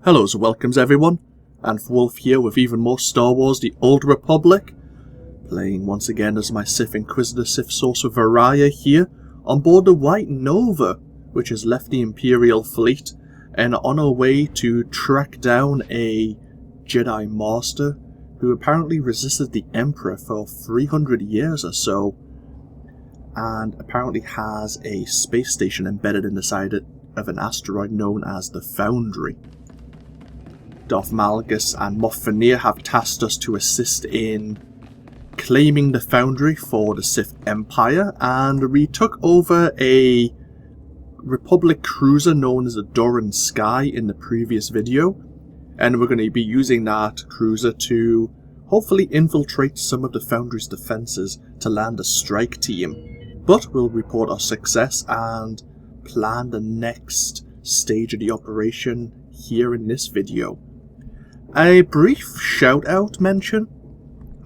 Hello, so welcomes everyone. AnthWolf here with even more Star Wars The Old Republic. Playing once again as my Sith Inquisitor Sith Sorcerer Varaya here on board the White Nova, which has left the Imperial Fleet and on our way to track down a Jedi Master who apparently resisted the Emperor for 300 years or so, and apparently has a space station embedded in the side of an asteroid known as the Foundry. Darth Malgus and Moff Fenrir have tasked us to assist in claiming the Foundry for the Sith Empire, and we took over a Republic cruiser known as the Doran Sky in the previous video, and we're going to be using that cruiser to hopefully infiltrate some of the Foundry's defences to land a strike team. But we'll report our success and plan the next stage of the operation here in this video. A brief shout out mention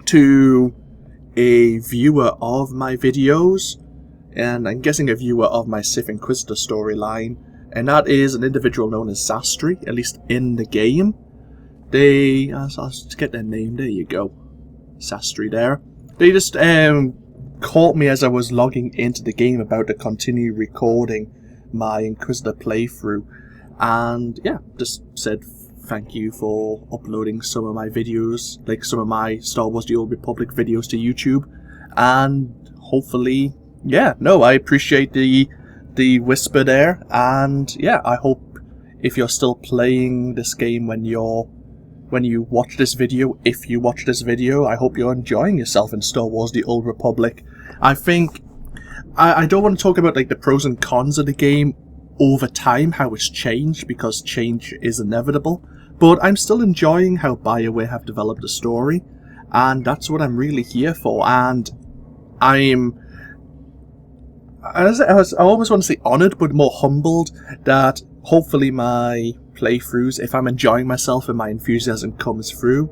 to a viewer of my videos, and I'm guessing a viewer of my Sith Inquisitor storyline, and that is an individual known as Sastri, at least in the game. I'll just get their name, there you go, Sastri there. They just caught me as I was logging into the game about to continue recording my Inquisitor playthrough, and yeah, just said thank you for uploading some of my videos, like some of my Star Wars The Old Republic videos to YouTube, and hopefully, yeah, no, I appreciate the whisper there, and yeah, I hope if you're still playing this game when you watch this video, if you watch this video, I hope you're enjoying yourself in Star Wars The Old Republic. I think, I don't want to talk about like the pros and cons of the game over time, how it's changed, because change is inevitable, but I'm still enjoying how BioWare have developed the story, and that's what I'm really here for, and I always want to say honoured, but more humbled that hopefully my playthroughs, if I'm enjoying myself and my enthusiasm comes through,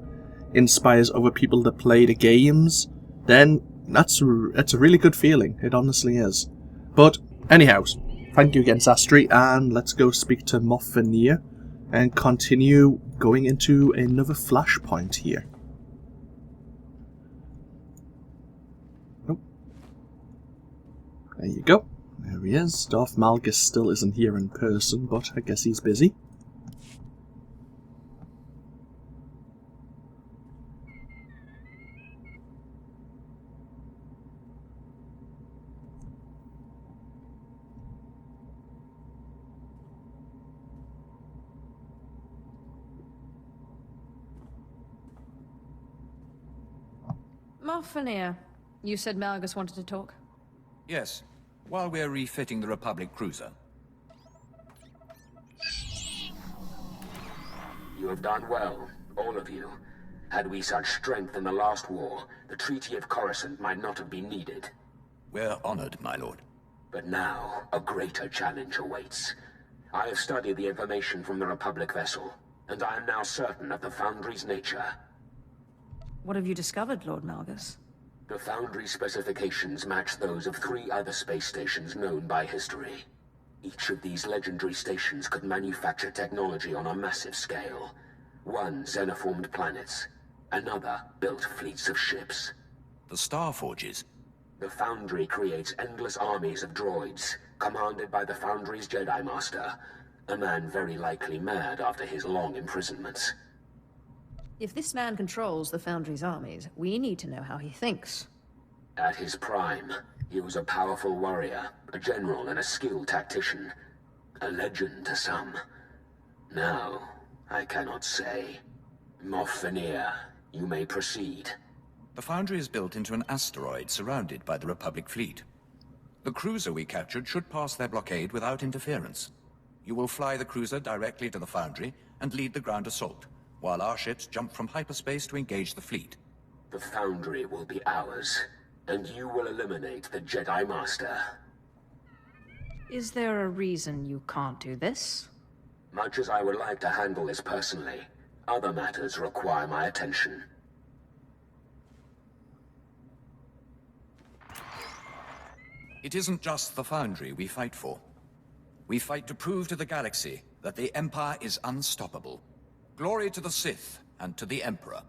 inspires other people to play the games, then that's a really good feeling. It honestly is. But anyhow, thank you again, Sastri, and let's go speak to Moff Fenrir and continue going into another Flashpoint here. Oh. There you go. There he is. Darth Malgus still isn't here in person, but I guess he's busy. Moff Fenrir, you said Malgus wanted to talk? Yes, while we're refitting the Republic cruiser. You have done well, all of you. Had we such strength in the last war, the Treaty of Coruscant might not have been needed. We're honored, my lord. But now, a greater challenge awaits. I have studied the information from the Republic vessel, and I am now certain of the Foundry's nature. What have you discovered, Lord Malgus? The Foundry specifications match those of 3 other space stations known by history. Each of these legendary stations could manufacture technology on a massive scale. One xenoformed planets, another built fleets of ships. The Star Forges. The Foundry creates endless armies of droids, commanded by the Foundry's Jedi Master, a man very likely mad after his long imprisonments. If this man controls the Foundry's armies, we need to know how he thinks. At his prime, he was a powerful warrior, a general and a skilled tactician. A legend to some. Now, I cannot say. Moff Fenrir, you may proceed. The Foundry is built into an asteroid surrounded by the Republic fleet. The cruiser we captured should pass their blockade without interference. You will fly the cruiser directly to the Foundry and lead the ground assault, while our ships jump from hyperspace to engage the fleet. The Foundry will be ours, and you will eliminate the Jedi Master. Is there a reason you can't do this? Much as I would like to handle this personally, other matters require my attention. It isn't just the Foundry we fight for. We fight to prove to the galaxy that the Empire is unstoppable. Glory to the Sith and to the Emperor.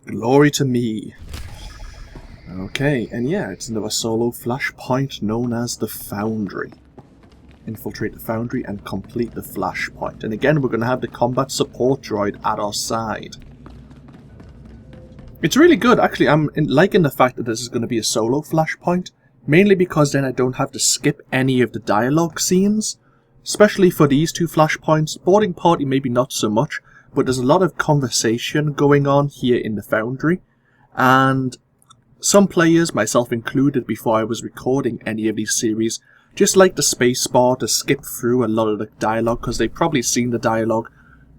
Glory to me. Okay, and yeah, it's another solo Flashpoint known as the Foundry. Infiltrate the Foundry and complete the Flashpoint. And again, we're going to have the combat support droid at our side. It's really good, actually. I'm liking the fact that this is going to be a solo Flashpoint, mainly because then I don't have to skip any of the dialogue scenes. Especially for these two Flashpoints. Boarding Party maybe not so much, but there's a lot of conversation going on here in the Foundry. And some players, myself included before I was recording any of these series, just like the spacebar to skip through a lot of the dialogue because they've probably seen the dialogue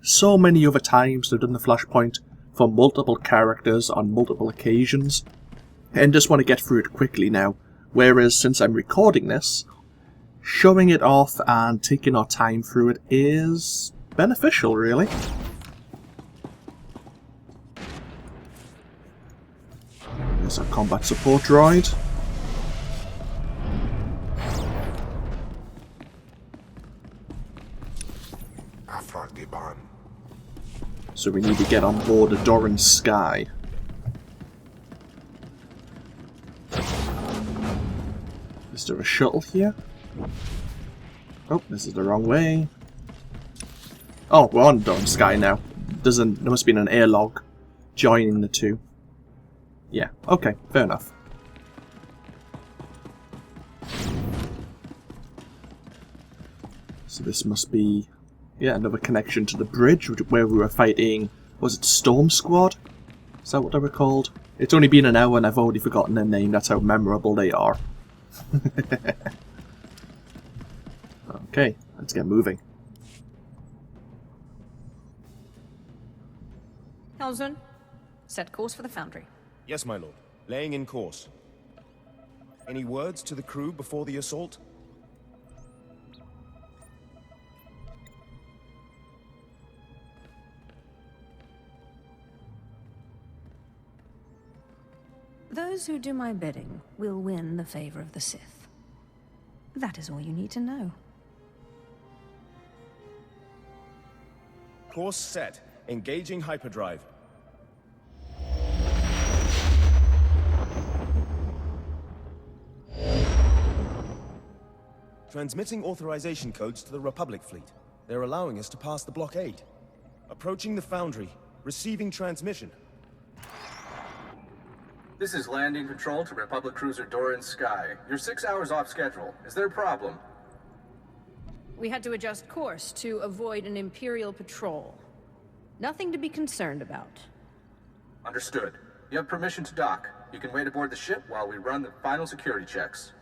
so many other times. They've done the Flashpoint for multiple characters on multiple occasions and just want to get through it quickly now. Whereas since I'm recording this, showing it off and taking our time through it is beneficial, really. There's our combat support droid. So we need to get on board the Doran Sky. Is there a shuttle here? Oh, this is the wrong way. Oh, we're on Doran Sky now. There must be an airlock joining the two. Yeah, okay, fair enough. So this must be, yeah, another connection to the bridge where we were fighting, was it Storm Squad? Is that what they were called? It's only been an hour and I've already forgotten their name, that's how memorable they are. Okay, let's get moving. Helzun, set course for the Foundry. Yes, my lord. Laying in course. Any words to the crew before the assault? Those who do my bidding will win the favor of the Sith. That is all you need to know. Course set. Engaging hyperdrive. Transmitting authorization codes to the Republic fleet. They're allowing us to pass the blockade. Approaching the Foundry. Receiving transmission. This is landing control to Republic cruiser Doran Sky. You're 6 hours off schedule. Is there a problem? We had to adjust course to avoid an Imperial patrol. Nothing to be concerned about. Understood. You have permission to dock. You can wait aboard the ship while we run the final security checks.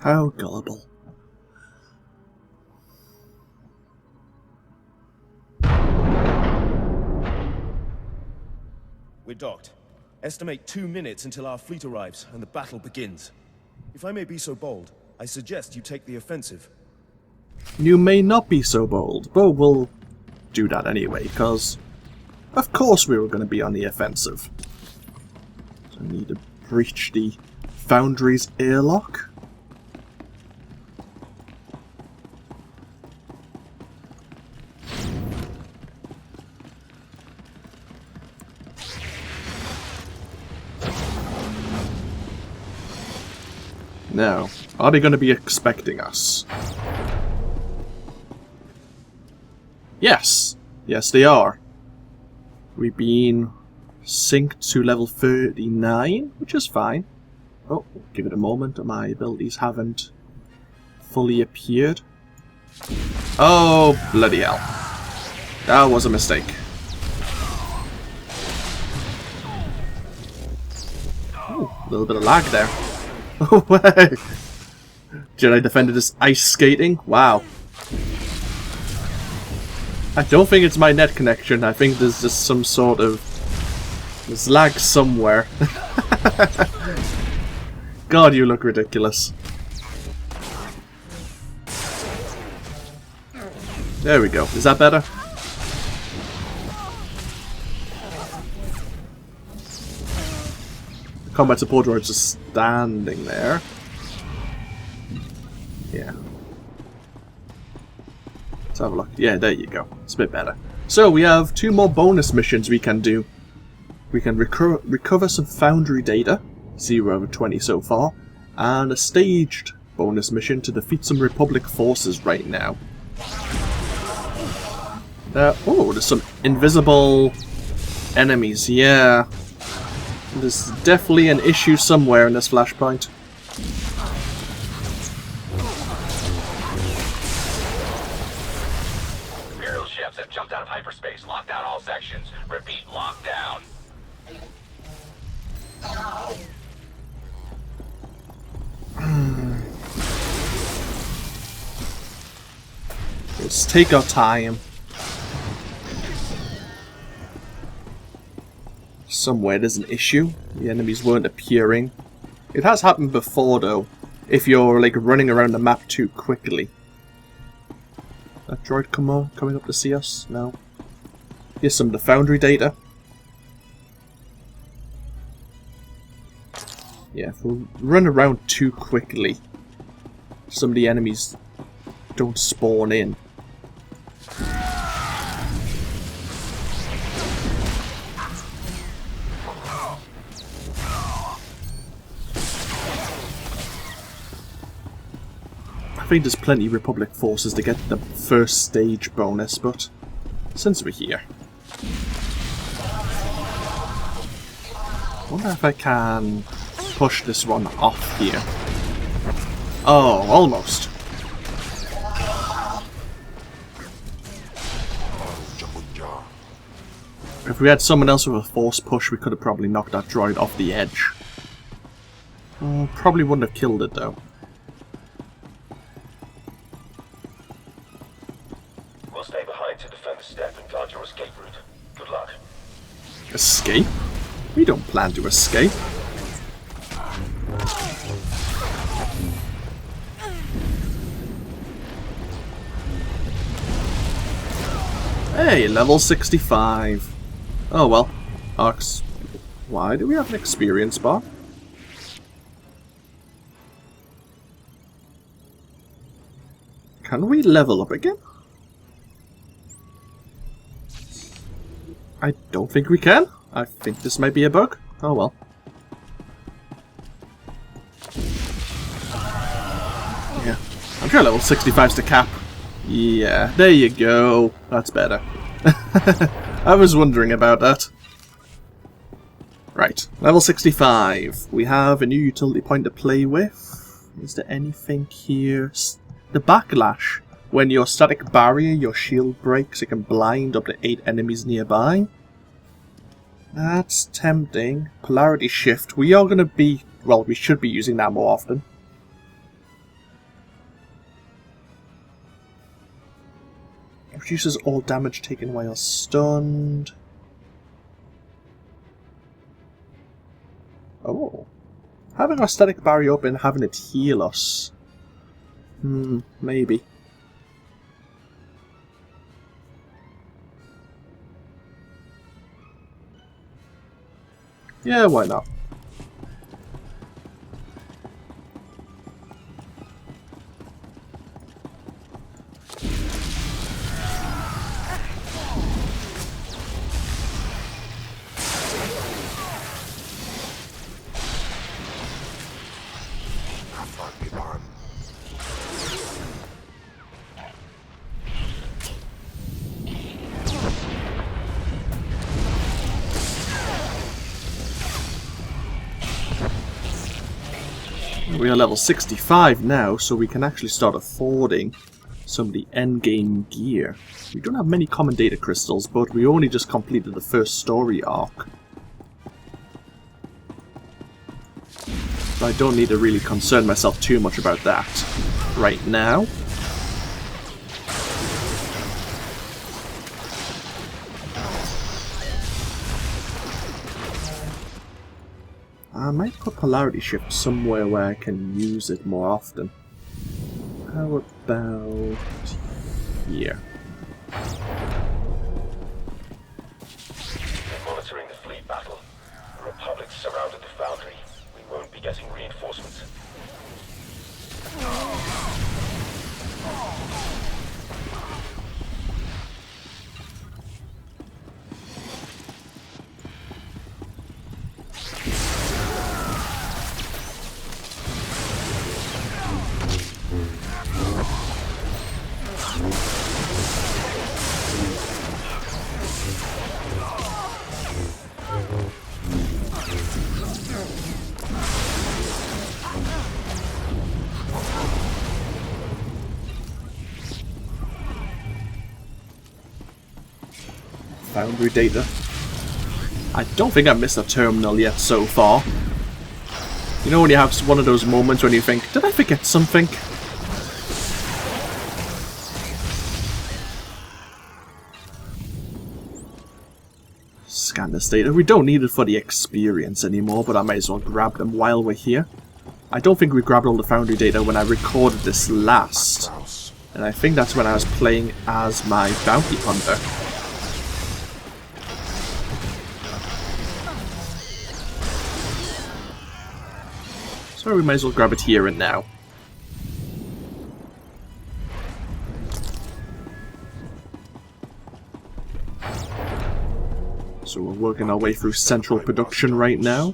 How gullible. We're docked. Estimate 2 minutes until our fleet arrives and the battle begins. If I may be so bold, I suggest you take the offensive. You may not be so bold, but we'll do that anyway, because of course we were going to be on the offensive. So I need to breach the Foundry's airlock. Now, are they going to be expecting us? Yes! Yes, they are. We've been synced to level 39, which is fine. Oh, give it a moment. My abilities haven't fully appeared. Oh, bloody hell. That was a mistake. Ooh, a little bit of lag there. Oh, way! Jedi defended his ice skating? Wow. I don't think it's my net connection. I think there's just some sort of... there's lag somewhere. God, you look ridiculous. There we go. Is that better? The combat support droid's just standing there. Yeah. Let's have a look. Yeah, there you go. It's a bit better. So we have 2 more bonus missions we can do. We can recover some Foundry data, 0 out of 20 so far, and a staged bonus mission to defeat some Republic forces right now. Oh, there's some invisible enemies, yeah. There's definitely an issue somewhere in this Flashpoint. Imperial ships have jumped out of hyperspace. Lock down all sections. Repeat, lock down. Let's take our time. Somewhere there's an issue. The enemies weren't appearing. It has happened before though, if you're like running around the map too quickly. That droid coming up to see us? No. Here's some of the Foundry data. Yeah, if we run around too quickly, some of the enemies don't spawn in. I think there's plenty of Republic forces to get the first stage bonus, but since we're here, I wonder if I can push this one off here. Oh, almost. If we had someone else with a force push, we could have probably knocked that droid off the edge. Probably wouldn't have killed it though. We'll stay behind to defend the step and guard your escape route. Good luck. Escape? We don't plan to escape. Hey, level 65. Oh well. Arcs. Why do we have an experience bar? Can we level up again? I don't think we can. I think this might be a bug. Oh well. Yeah. I'm sure level 65's the cap. Yeah, there you go. That's better. I was wondering about that. Right, level 65. We have a new utility point to play with. Is there anything here? The backlash. When your static barrier, your shield breaks, it can blind up to 8 enemies nearby. That's tempting. Polarity shift. We are going to be... well, we should be using that more often. Reduces all damage taken while stunned. Oh. Having our static barrier up and having it heal us. Maybe. Yeah, why not? We are level 65 now, so we can actually start affording some of the endgame gear. We don't have many common data crystals, but we only just completed the first story arc. So I don't need to really concern myself too much about that right now. I might put polarity shift somewhere where I can use it more often. How about here? Monitoring the fleet battle. The Republic surrounded the Foundry. We won't be getting reinforcements. Foundry data. I don't think I've missed a terminal yet so far. You know when you have one of those moments when you think, did I forget something? Scan this data. We don't need it for the experience anymore, but I might as well grab them while we're here. I don't think we grabbed all the Foundry data when I recorded this last. And I think that's when I was playing as my bounty hunter. So we might as well grab it here and now. So we're working our way through central production right now.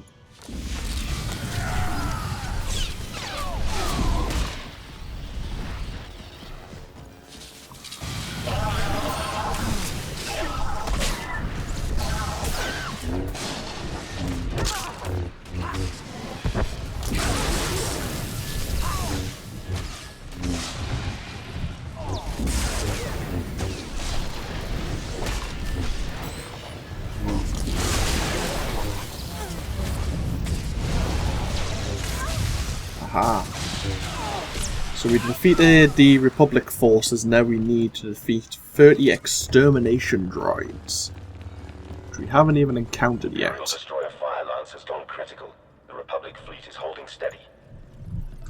Aha. So we defeated the Republic forces, now we need to defeat 30 extermination droids, which we haven't even encountered yet. Imperial destroyer fire lance has gone critical. The Republic fleet is holding steady.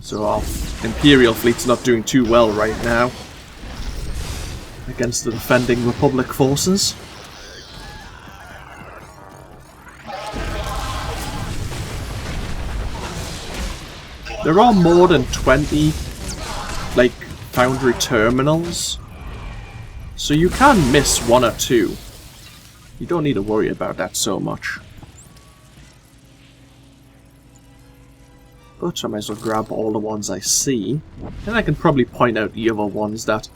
So our Imperial fleet's not doing too well right now against the defending Republic forces. There are more than 20, like, Foundry terminals, so you can miss one or two. You don't need to worry about that so much. But I might as well grab all the ones I see, and I can probably point out the other ones that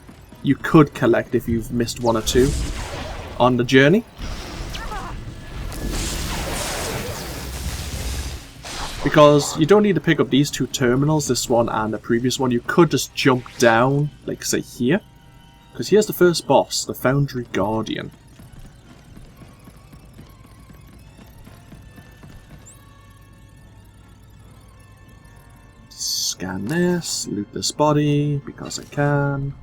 you could collect if you've missed one or two on the journey. Because you don't need to pick up these two terminals, this one and the previous one. You could just jump down, like say here. Because here's the first boss, the Foundry Guardian. Scan this, loot this body, because I can.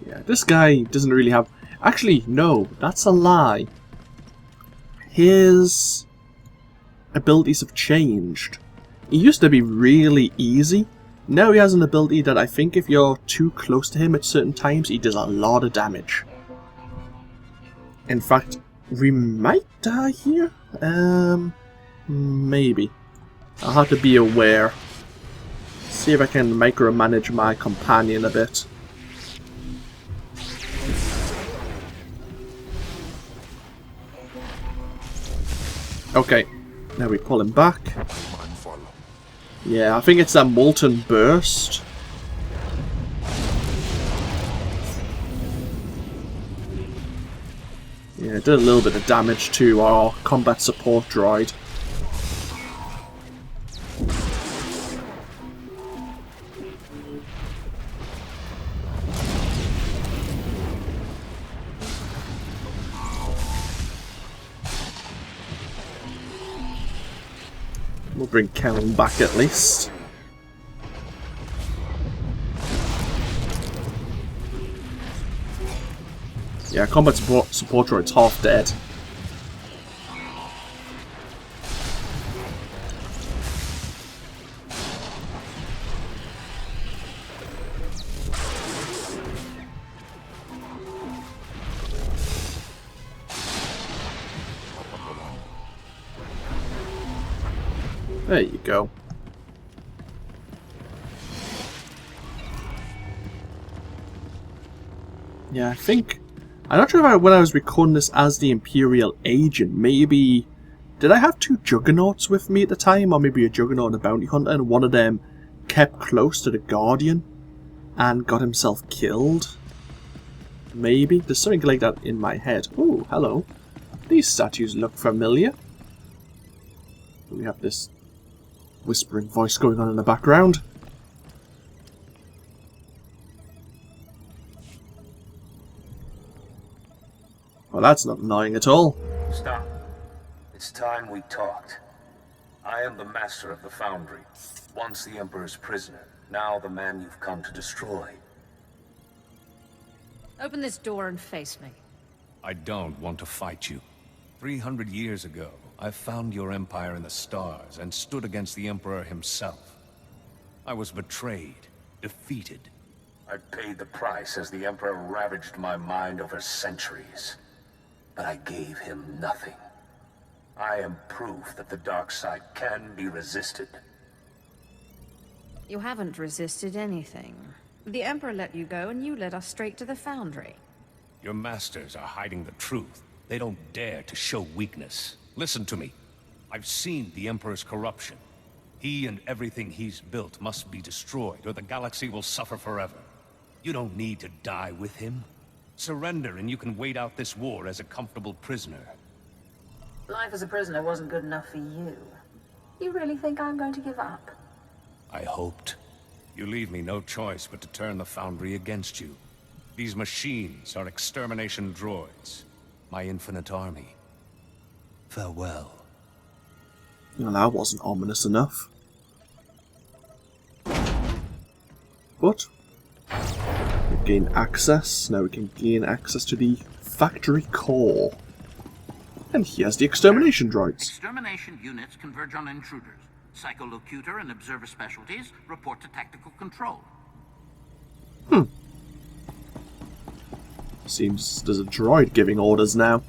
Yeah, this guy doesn't really have... Actually, no, that's a lie. His abilities have changed. He used to be really easy. Now he has an ability that I think if you're too close to him at certain times, he does a lot of damage. In fact, we might die here? Maybe. I'll have to be aware. See if I can micromanage my companion a bit. Okay, now we pull him back. Yeah, I think it's that Molten Burst. Yeah, it did a little bit of damage to our combat support droid. We'll bring Kellen back at least. Yeah, combat support droid's half dead. There you go. Yeah, I think... I'm not sure if when I was recording this as the Imperial agent, maybe... Did I have two Juggernauts with me at the time? Or maybe a Juggernaut and a Bounty Hunter, and one of them kept close to the Guardian and got himself killed? Maybe? There's something like that in my head. Ooh, hello. These statues look familiar. We have this whispering voice going on in the background. Well, that's not annoying at all. Stop. It's time we talked. I am the master of the Foundry. Once the Emperor's prisoner, now the man you've come to destroy. Open this door and face me. I don't want to fight you. 300 years ago, I found your empire in the stars and stood against the Emperor himself. I was betrayed, defeated. I paid the price as the Emperor ravaged my mind over centuries. But I gave him nothing. I am proof that the dark side can be resisted. You haven't resisted anything. The Emperor let you go, and you led us straight to the Foundry. Your masters are hiding the truth. They don't dare to show weakness. Listen to me. I've seen the Emperor's corruption. He and everything he's built must be destroyed, or the galaxy will suffer forever. You don't need to die with him. Surrender, and you can wait out this war as a comfortable prisoner. Life as a prisoner wasn't good enough for you. You really think I'm going to give up? I hoped. You leave me no choice but to turn the Foundry against you. These machines are extermination droids. My infinite army. Farewell. Well, that wasn't ominous enough. But we've gained access. Now we can gain access to the factory core. And here's the extermination droids. Extermination units converge on intruders. Psycholocutor and observer specialties report to tactical control. Seems there's a droid giving orders now.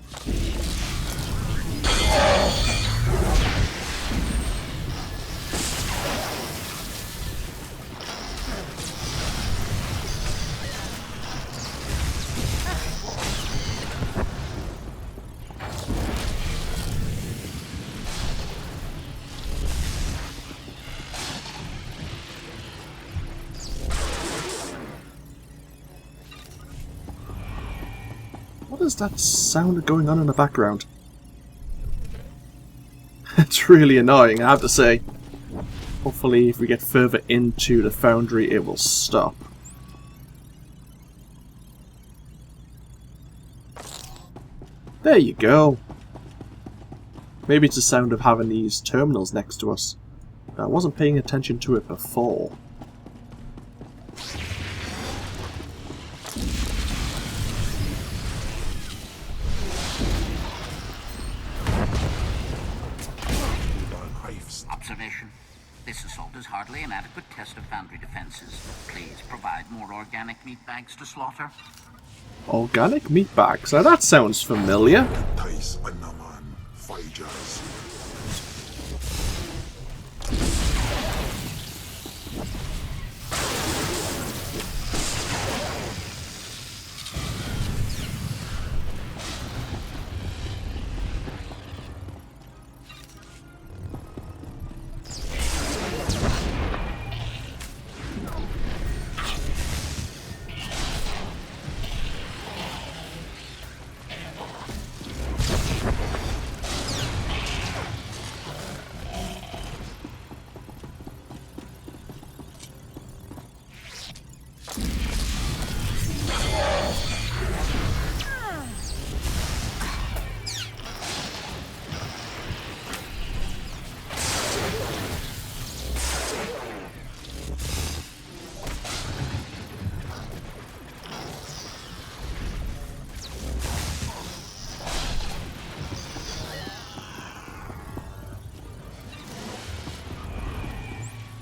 What is that sound going on in the background? It's really annoying, I have to say. Hopefully, if we get further into the Foundry, it will stop. There you go. Maybe it's the sound of having these terminals next to us. I wasn't paying attention to it before. Observation. This assault is hardly an adequate test of Foundry defenses. Please provide more organic meat bags to slaughter. Organic meat bags? Now that sounds familiar.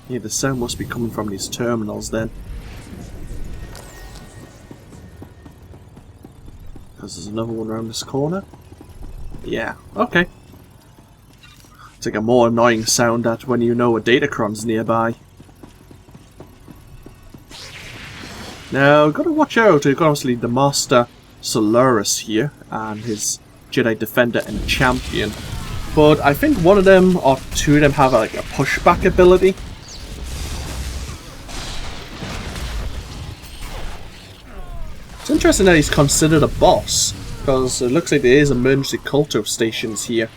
Yeah, the sound must be coming from these terminals then. Because there's another one around this corner. Yeah, okay. It's like a more annoying sound that when you know a Datacron's nearby. Now, gotta watch out. We've got obviously the Master Solaris here and his Jedi Defender and Champion. But I think one of them or two of them have like a pushback ability. It's interesting that he's considered a boss, because it looks like there is emergency culto stations here.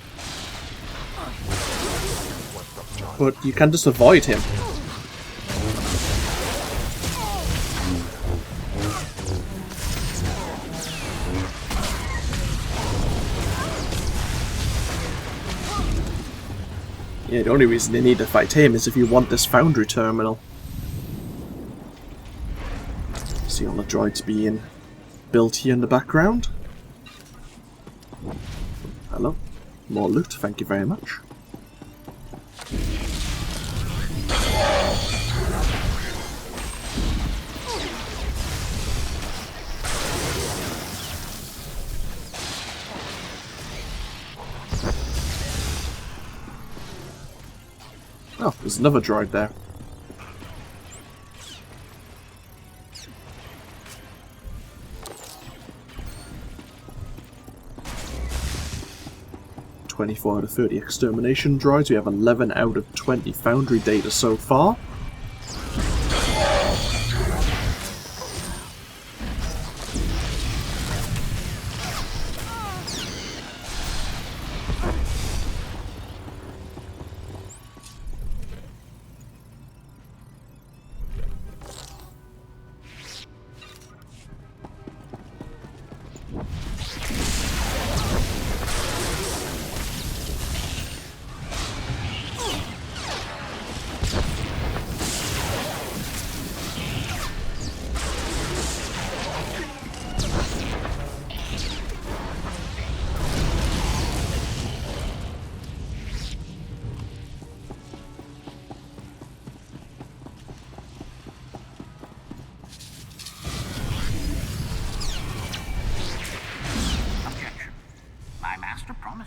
But you can just avoid him. Yeah, the only reason they need to fight him is if you want this Foundry terminal. See all the droids being built here in the background. Hello. More loot, thank you very much. Oh, there's another droid there. "24 out of 30 extermination droids. We have 11 out of 20 Foundry data so far.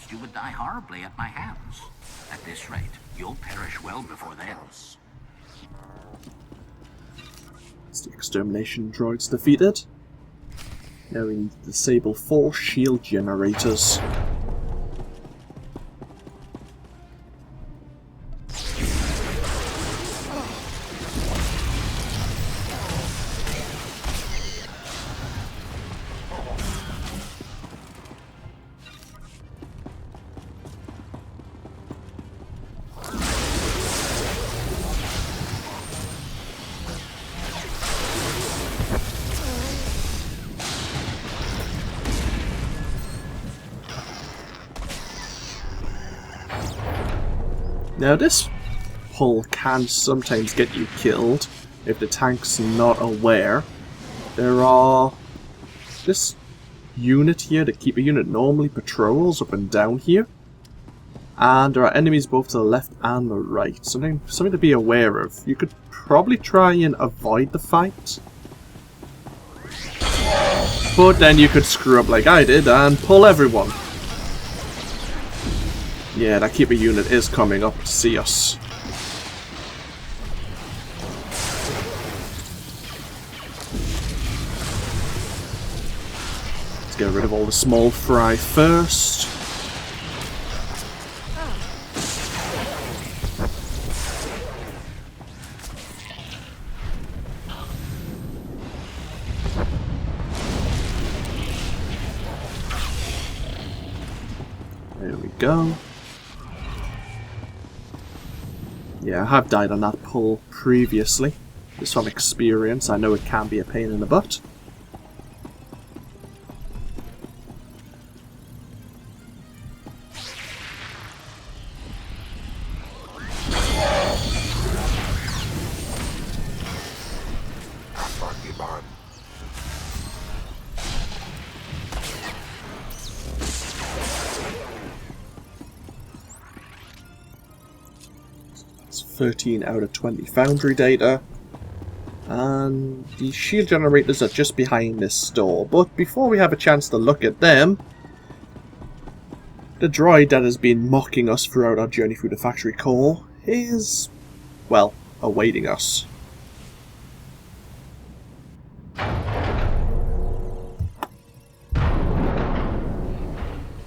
You would die horribly at my hands. At this rate, you'll perish well before then. It's the extermination droids defeated. Now we need to disable 4 shield generators. Now this pull can sometimes get you killed if the tank's not aware. There are this unit here to keep a unit normally patrols up and down here. And there are enemies both to the left and the right. Something to be aware of. You could probably try and avoid the fight. But then you could screw up like I did and pull everyone. Yeah, that keeper unit is coming up to see us. Let's get rid of all the small fry first. There we go. Yeah, I have died on that pull previously. Just from experience, I know it can be a pain in the butt. It's 13 out of 20 Foundry data. And the shield generators are just behind this store. But before we have a chance to look at them, the droid that has been mocking us throughout our journey through the factory core is, well, awaiting us.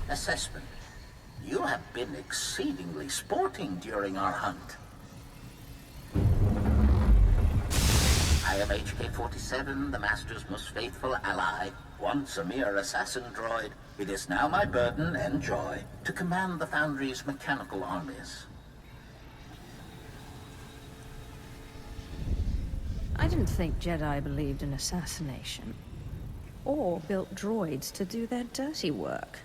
Assessment. You have been exceedingly sporting during our hunt. I am HK-47, the Master's most faithful ally, once a mere assassin droid. It is now my burden and joy to command the Foundry's mechanical armies. I didn't think Jedi believed in assassination. Or built droids to do their dirty work.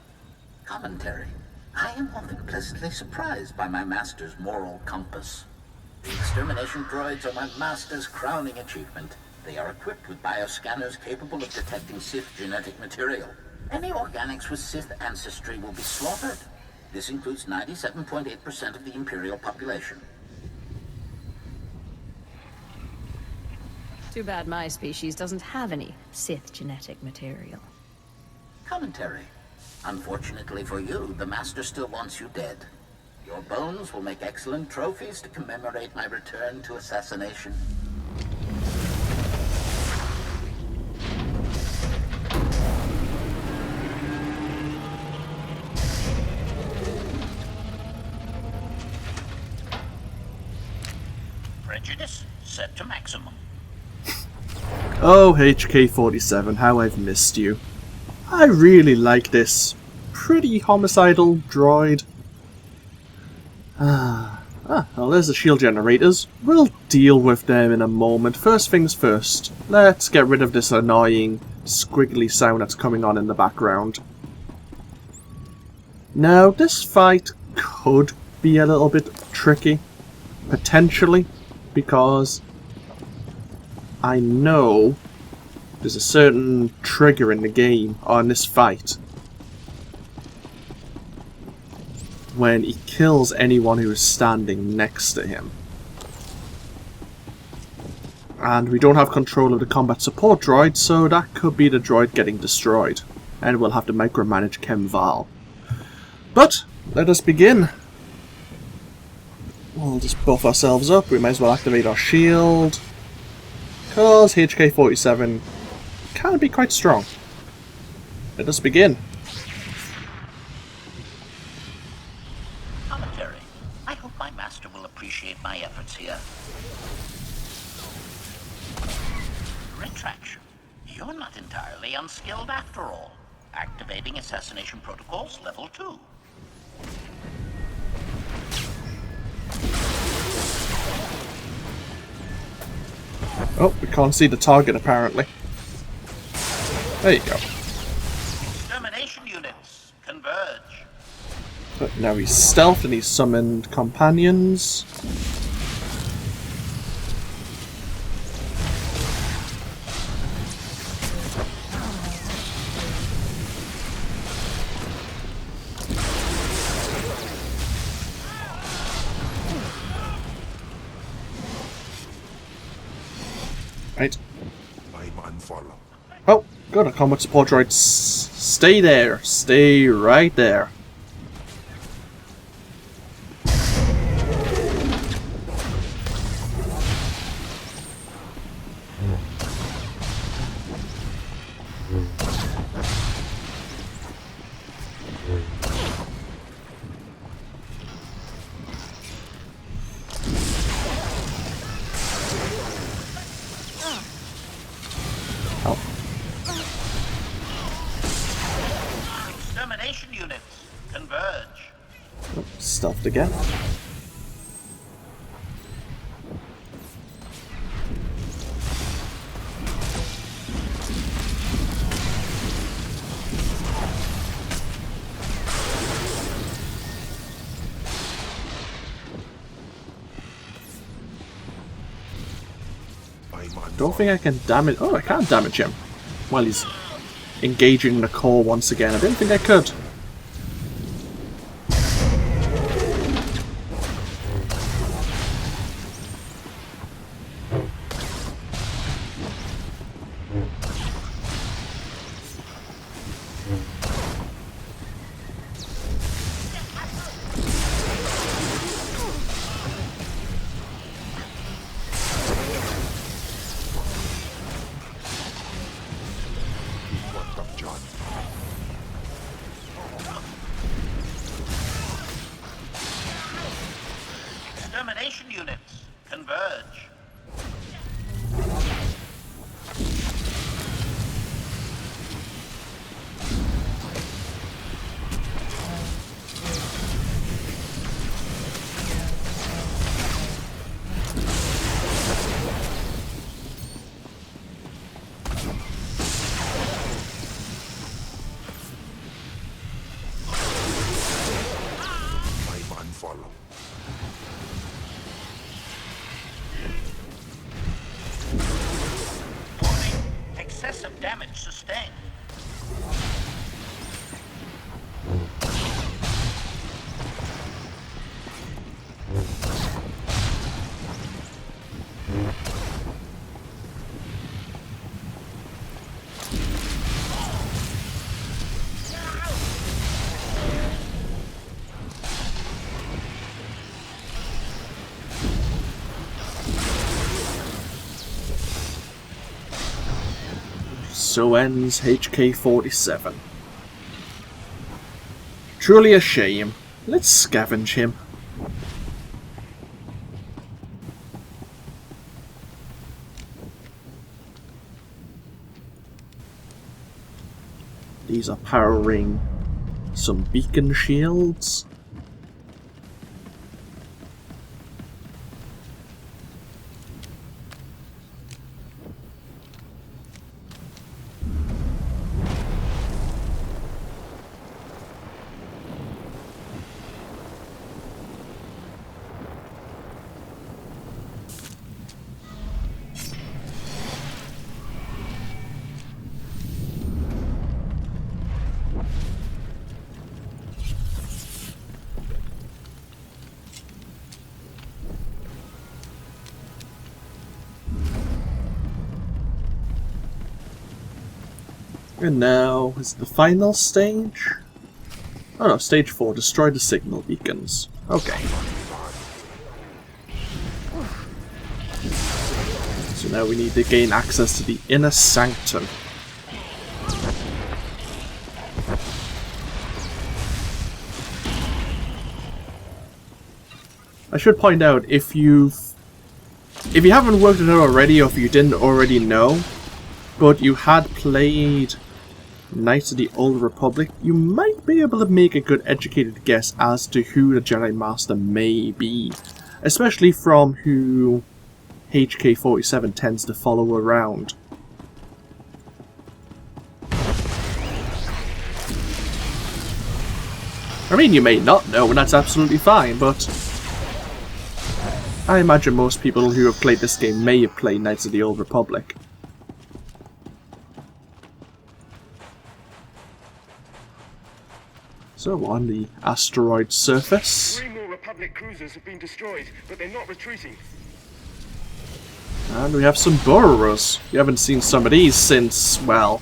Commentary. I am often pleasantly surprised by my master's moral compass. The extermination droids are my master's crowning achievement. They are equipped with bioscanners capable of detecting Sith genetic material. Any organics with Sith ancestry will be slaughtered. This includes 97.8% of the Imperial population. Too bad my species doesn't have any Sith genetic material. Commentary. Unfortunately for you, the Master still wants you dead. Your bones will make excellent trophies to commemorate my return to assassination. Prejudice set to maximum. Oh, HK-47, how I've missed you. I really like this pretty homicidal droid. Well, there's the shield generators. We'll deal with them in a moment. First things first, let's get rid of this annoying squiggly sound that's coming on in the background. Now, this fight could be a little bit tricky, potentially, because I know there's a certain trigger in the game on this fight when he kills anyone who is standing next to him. And we don't have control of the combat support droid, so that could be the droid getting destroyed. And we'll have to micromanage Chem Val. But, let us begin. We'll just buff ourselves up, we might as well activate our shield. Because HK-47 can be quite strong. Let us begin. Commentary. I hope my master will appreciate my efforts here. Retraction. You're not entirely unskilled after all. Activating assassination protocols level 2. Oh, we can't see the target apparently. There you go. Extermination units, converge. But now he's stealthed and he's summoned companions. Right. Oh, good. A combat support droid. Stay there. Stay right there. Extermination units, converge. Oh, stealthed again. Don't think I can damage. Oh, I can't damage him while he's engaging the core once again. I didn't think I could. excessive damage sustained. So ends HK-47. Truly a shame. Let's scavenge him. These are powering some beacon shields. And now is the final stage? Oh no, stage 4, destroy the signal beacons. Okay. So now we need to gain access to the inner sanctum. I should point out, if you haven't worked it out already, or if you didn't already know, but you had played Knights of the Old Republic, you might be able to make a good educated guess as to who the Jedi Master may be. Especially from who HK-47 tends to follow around. I mean, you may not know, and that's absolutely fine, but I imagine most people who have played this game may have played Knights of the Old Republic. So, on the asteroid surface. 3 more Republic cruisers have been destroyed, but they're not retreating. And we have some burrowers. You haven't seen some of these since, well,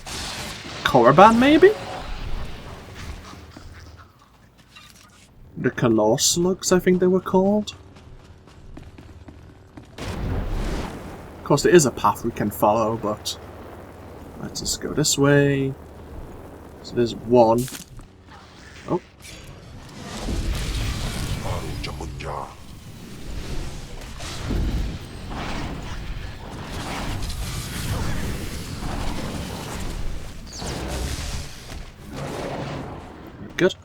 Korriban maybe? The Kalor slugs, I think they were called. Of course, there is a path we can follow, but let's just go this way. So there's one. Oh. Good.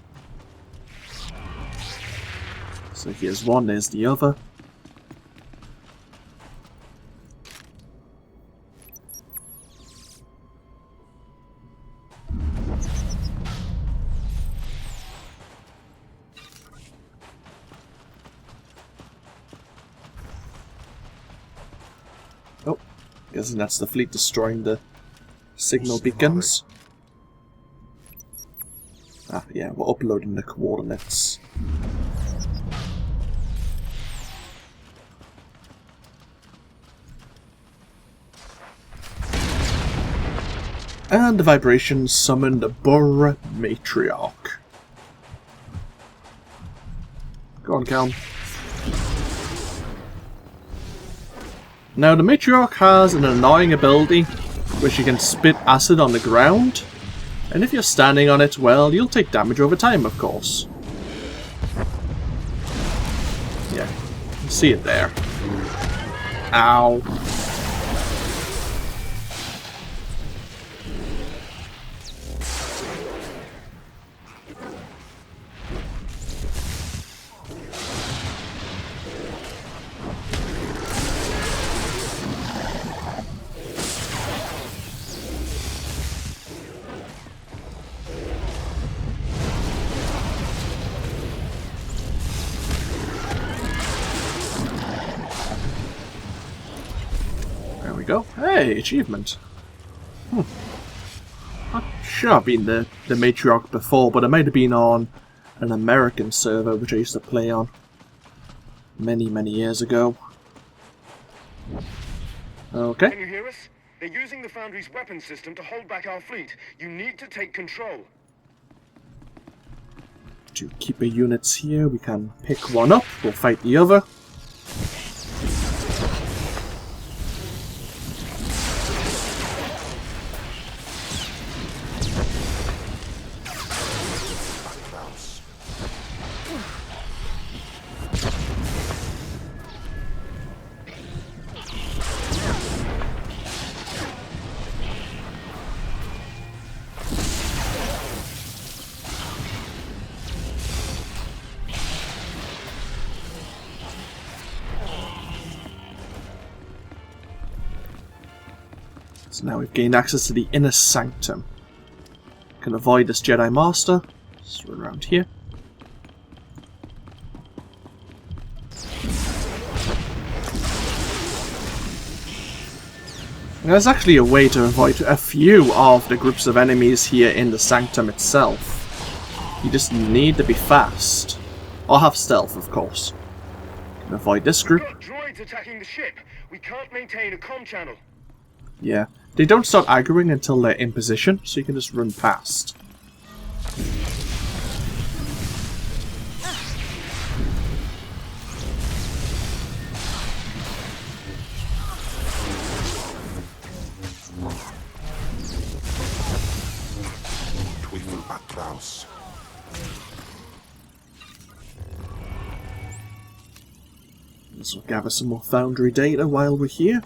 So here's one, there's the other. Oh, guessing that's the fleet destroying the signal beacons. Ah, yeah, we're uploading the coordinates. And the vibrations summoned the Burr Matriarch. Go on, Calm. Now, the Matriarch has an annoying ability where she can spit acid on the ground. And if you're standing on it, well, you'll take damage over time, of course. Yeah, you can see it there. Ow. Go. Hey, achievement. I'm sure I've been the matriarch before, but it might have been on an American server which I used to play on many, many years ago. Okay. Can you hear us? They're using the Foundry's weapon system to hold back our fleet. You need to take control. To keep the units here, we can pick one up, we'll fight the other. So now we've gained access to the inner sanctum. Can avoid this Jedi Master. Just run around here. And there's actually a way to avoid a few of the groups of enemies here in the sanctum itself. You just need to be fast. Or have stealth, of course. Can avoid this group. We've got droids attacking the ship. We can't maintain a comm channel. Yeah. They don't start aggroing until they're in position, so you can just run past. This will gather some more Foundry data while we're here.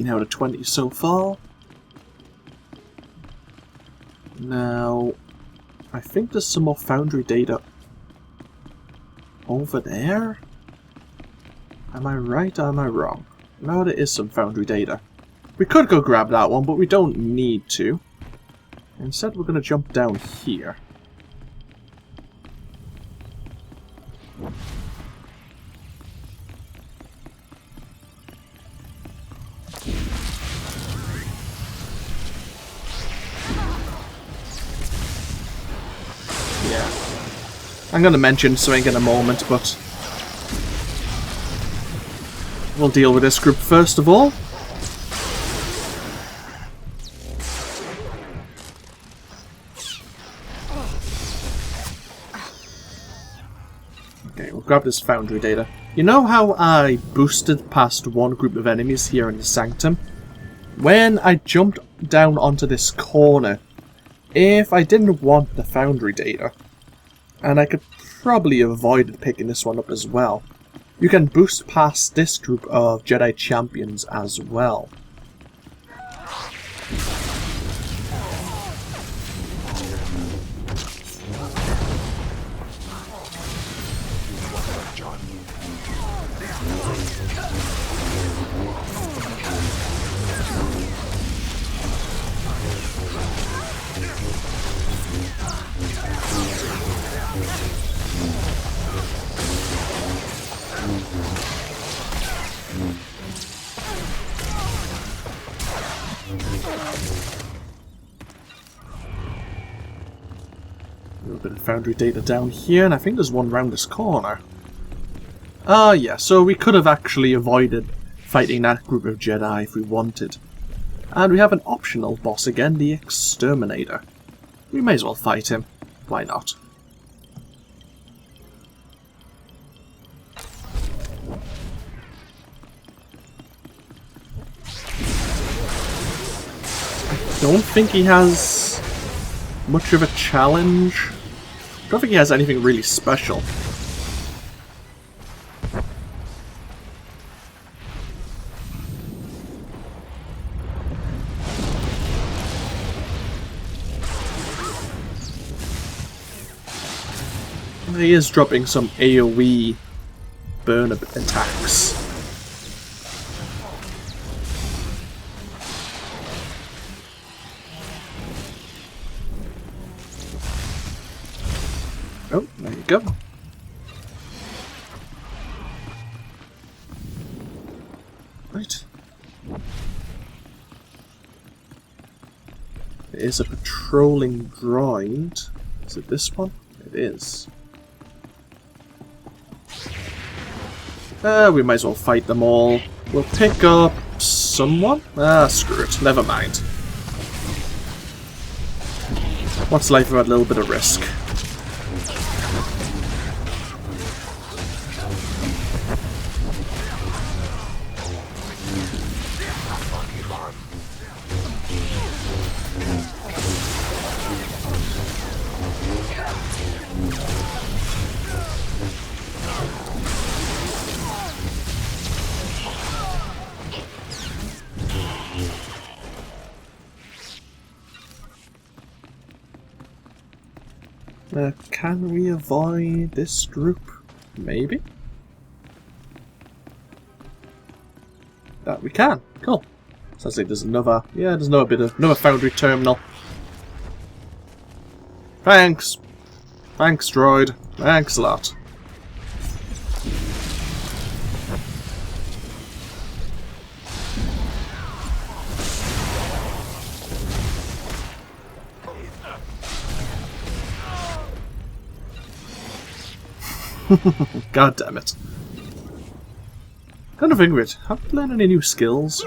Out of 20 so far. Now, I think there's some more Foundry data over there. Am I right or am I wrong? No, there is some Foundry data. We could go grab that one, but we don't need to. Instead, we're going to jump down here. I'm going to mention something in a moment, but we'll deal with this group first of all. Okay, we'll grab this Foundry data. You know how I boosted past one group of enemies here in the Sanctum? When I jumped down onto this corner, if I didn't want the Foundry data, and I could probably have avoided picking this one up as well, you can boost past this group of Jedi champions as well. A little bit of Foundry data down here, and I think there's one round this corner. Ah, yeah, so we could have actually avoided fighting that group of Jedi if we wanted. And we have an optional boss again, the Exterminator. We may as well fight him. Why not? I don't think he has much of a challenge. I don't think he has anything really special. He is dropping some AoE burn attacks. Oh, there you go. Right. There is a patrolling droid. Is it this one? It is. We might as well fight them all. We'll pick up someone? Ah, screw it. Never mind. What's life without a little bit of risk? Can we avoid this group? Maybe? That we can. Cool. Sounds like there's another... Yeah, there's another Foundry terminal. Thanks! Thanks, droid. Thanks a lot. God damn it. Kind of think of it. Have we learned any new skills?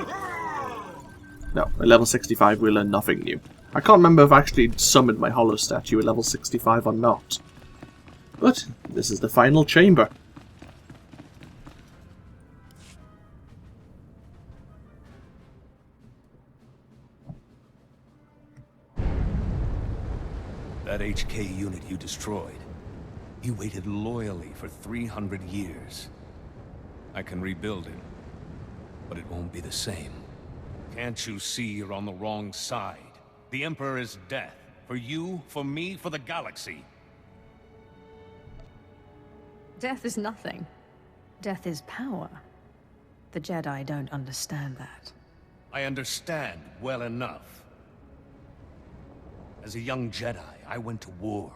No, at level 65 we learn nothing new. I can't remember if I actually summoned my hollow statue at level 65 or not. But this is the final chamber. That HK unit you destroyed, he waited loyally for 300 years. I can rebuild it, but it won't be the same. Can't you see you're on the wrong side? The Emperor is death. For you, for me, for the galaxy. Death is nothing. Death is power. The Jedi don't understand that. I understand well enough. As a young Jedi, I went to war.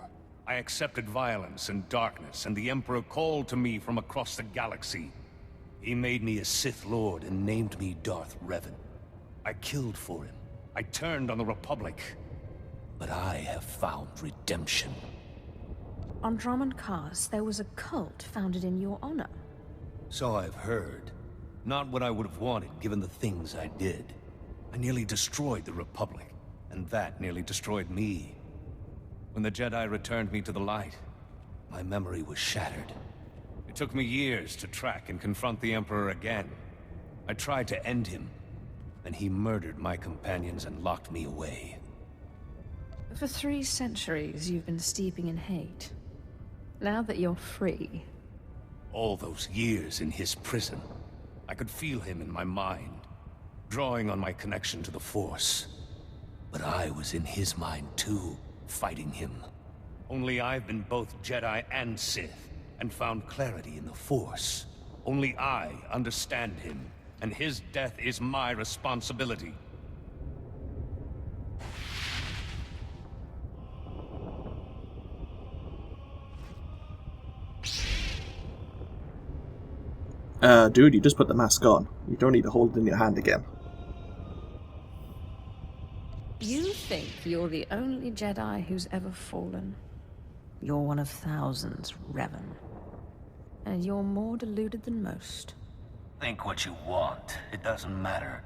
I accepted violence and darkness, and the Emperor called to me from across the galaxy. He made me a Sith Lord and named me Darth Revan. I killed for him. I turned on the Republic. But I have found redemption. On Dromund Kaas, there was a cult founded in your honor. So I've heard. Not what I would have wanted, given the things I did. I nearly destroyed the Republic, and that nearly destroyed me. When the Jedi returned me to the light, my memory was shattered. It took me years to track and confront the Emperor again. I tried to end him, and he murdered my companions and locked me away. For 3 centuries, you've been steeping in hate. Now that you're free... All those years in his prison, I could feel him in my mind, drawing on my connection to the Force. But I was in his mind too, fighting him. Only I've been both Jedi and Sith, and found clarity in the Force. Only I understand him, and his death is my responsibility. Dude, you just put the mask on. You don't need to hold it in your hand again. You think you're the only Jedi who's ever fallen. You're one of thousands, Revan. And you're more deluded than most. Think what you want. It doesn't matter.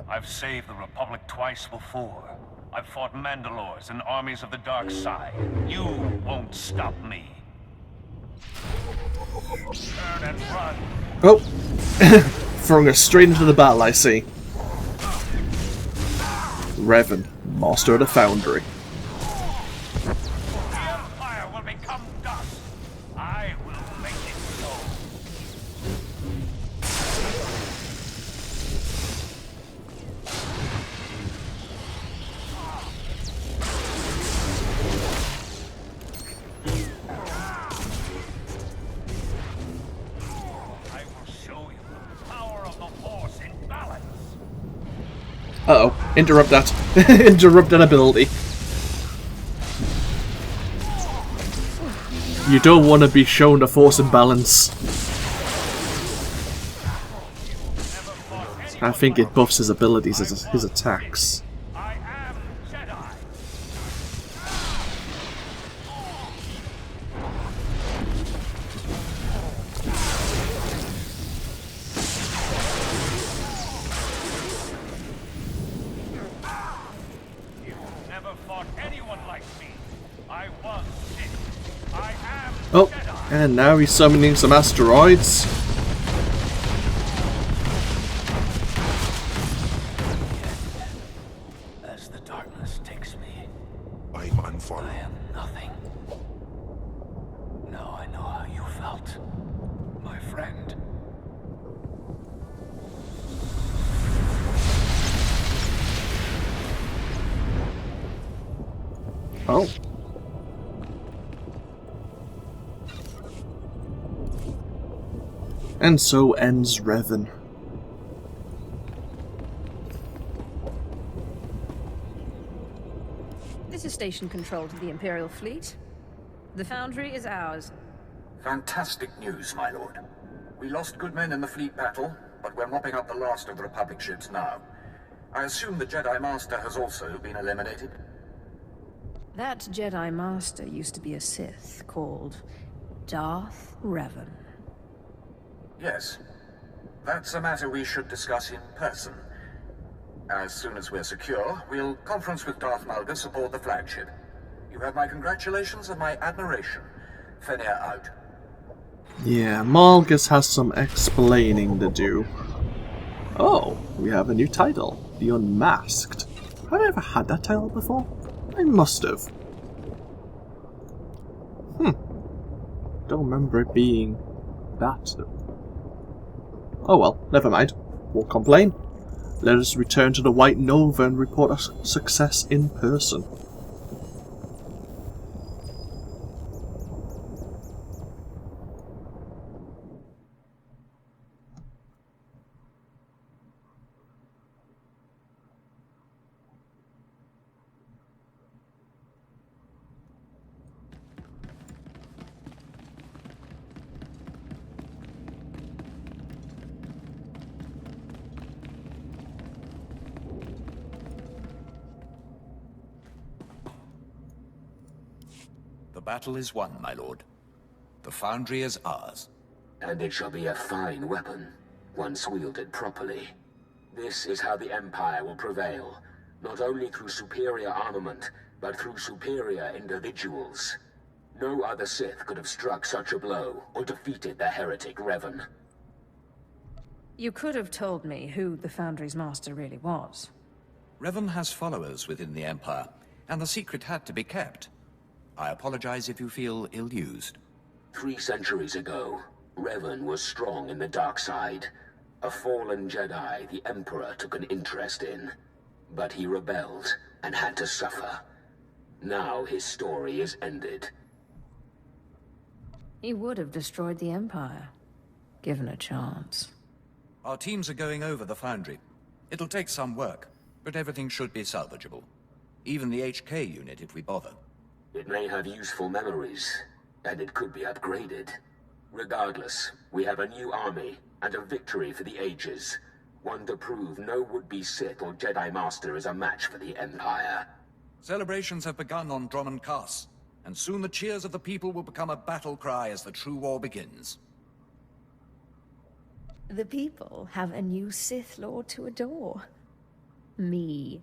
I've saved the Republic twice before. I've fought Mandalores and armies of the dark side. You won't stop me. Turn and run. Oh! Throwing us straight into the battle, I see. Revan, Master of the Foundry. The Empire will become dust. I will make it so. Uh-oh. Interrupt that. Interrupt that ability. You don't want to be shown the force imbalance. I think it buffs his abilities as his attacks. Oh, and now he's summoning some asteroids. As the darkness takes me, I'm unfollowed. I am nothing. Now I know how you felt, my friend. Oh. And so ends Revan. This is station control to the Imperial Fleet. The Foundry is ours. Fantastic news, my lord. We lost good men in the fleet battle, but we're mopping up the last of the Republic ships now. I assume the Jedi Master has also been eliminated? That Jedi Master used to be a Sith called Darth Revan. Yes. That's a matter we should discuss in person. As soon as we're secure, we'll conference with Darth Malgus aboard the flagship. You have my congratulations and my admiration. Fenrir out. Yeah, Malgus has some explaining to do. Oh, we have a new title. The Unmasked. Have I ever had that title before? I must have. Don't remember it being that. Oh well, never mind. Won't complain. Let us return to the White Nova and report our success in person. The battle is won, my lord. The Foundry is ours. And it shall be a fine weapon, once wielded properly. This is how the Empire will prevail, not only through superior armament, but through superior individuals. No other Sith could have struck such a blow, or defeated the heretic Revan. You could have told me who the Foundry's master really was. Revan has followers within the Empire, and the secret had to be kept. I apologize if you feel ill-used. 3 centuries ago, Revan was strong in the dark side. A fallen Jedi the Emperor took an interest in. But he rebelled and had to suffer. Now his story is ended. He would have destroyed the Empire, given a chance. Our teams are going over the Foundry. It'll take some work, but everything should be salvageable. Even the HK unit if we bother. It may have useful memories, and it could be upgraded. Regardless, we have a new army, and a victory for the ages. One to prove no would-be Sith or Jedi Master is a match for the Empire. Celebrations have begun on Drummond Cass, and soon the cheers of the people will become a battle cry as the true war begins. The people have a new Sith Lord to adore. Me.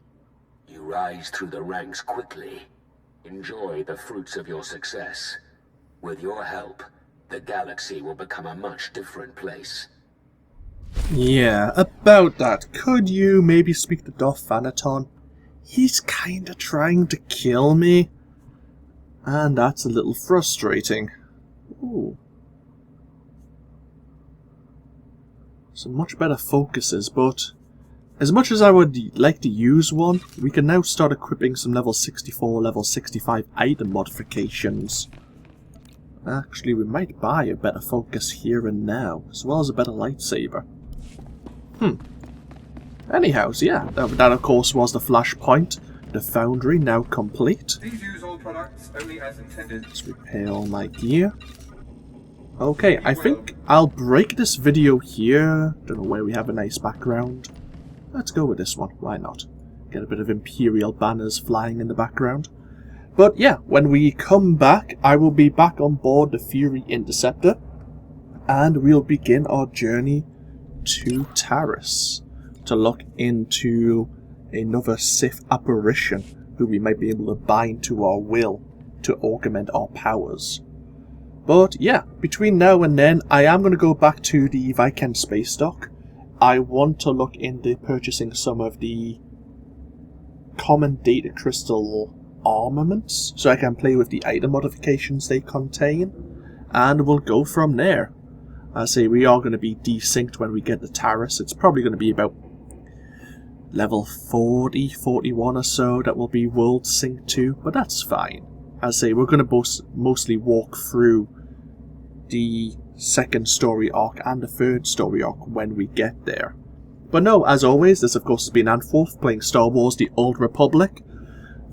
You rise through the ranks quickly. Enjoy the fruits of your success. With your help, the galaxy will become a much different place. Yeah, about that, could you maybe speak to Darth Thanaton? He's kinda trying to kill me. And that's a little frustrating. Ooh. Some much better focuses, but as much as I would like to use one, we can now start equipping some level 64, level 65 item modifications. Actually, we might buy a better focus here and now, as well as a better lightsaber. Anyhow, so yeah, that of course was the Flashpoint. The Foundry now complete. Please use all products only as intended. Let's repair all my gear. Okay, I think I'll break this video here. Don't know where we have a nice background. Let's go with this one, why not? Get a bit of Imperial banners flying in the background. But yeah, when we come back, I will be back on board the Fury Interceptor. And we'll begin our journey to Taris to look into another Sith apparition who we might be able to bind to our will to augment our powers. But yeah, between now and then, I am going to go back to the Viscount space dock. I want to look into purchasing some of the common data crystal armaments so I can play with the item modifications they contain, and we'll go from there. I say we are going to be desynced when we get to Taris. It's probably going to be about level 40, 41 or so that will be world sync to, but that's fine. I say we're going to mostly walk through the second story arc and the third story arc when we get there. But no, as always, this of course has been AnthWolf playing Star Wars The Old Republic.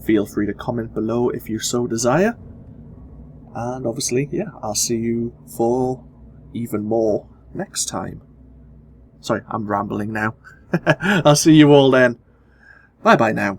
Feel free to comment below if you so desire. And obviously, yeah, I'll see you for even more next time. Sorry, I'm rambling now. I'll see you all then. Bye bye now.